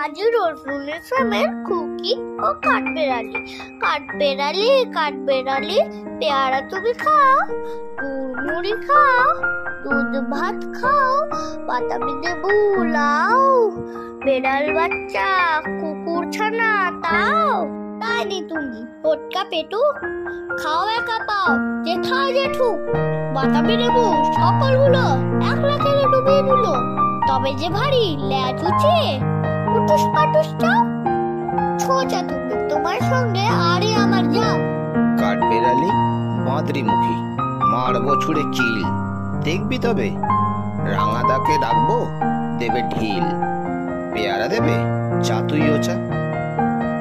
আজ নজরুল ইসলামের খুকি ও কাঠবেড়ালি। কাঠবেড়ালি কাঠবেড়ালি, পেয়ারা তুমি খাও, মুড়ি খাও, দুধ ভাত খাও, বাতাবি লেবু লাও, বেড়াল বাচ্চা কুকুর ছানা তাও। তাই তুমি টোটকা পেটু খাও একা পাও, যে খাও জেঠু বাতাবি লেবু সকলগুলো একলা খেলে ডুবিয়ে দিল। তবে যে ভারী ল্যাজ উঁচিয়ে উঠুস পাটুস চাও, ছোচা তুমি তোমার সঙ্গে আরে আমার যাও। কাঠবেড়ালি বাঁদরি মুখী, মারবো ছুড়ে কিল, দেখবি তবে রাঙাদাকে ডাকবো দেবে ঢিল। পেয়ারা দেবে চাতুই ওচা,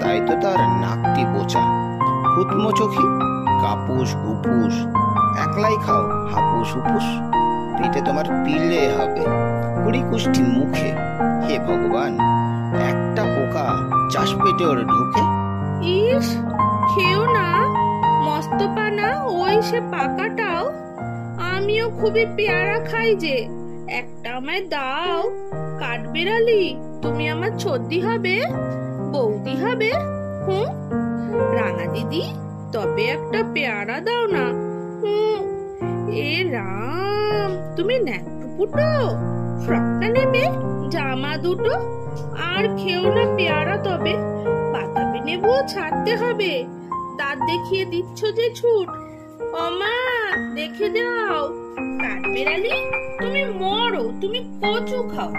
তাই তো তার নাকটি বোচা। হুতমো চোখি কাপুস গুপুস, একলাই খাও হাপুস হুপুস। পিঠে তোমার পিলে হবে কুড়ি কুষ্টি মুখে। হে ভগবান, একটা পোকা চাষ পেটে ওর ঢুকে। ইস, খেও না মস্ত পানা, ওই সে পাকাটাও। আমিও খুবই পেয়ারা খাই যে, একটা আমায় দাও। কাঠবেড়ালি তুমি আমার ছদ্দি হবে, বৌদি হবে। হুম, রাঙা দিদি তবে একটা পেয়ারা দাও না। হুম, এ রাম, তুমি ন্যাকটুপুটো ফ্রকটা নেবে, জামা দুটো। আর খেও না পেয়ারা তবে, বাতাবি নেবুও ছাড়তে হবে। দাঁত দেখিয়ে দিচ্ছ যে ছুট, ওমা দেখে যাও। কাঠবেড়ালি তুমি মরো, তুমি কচু খাও।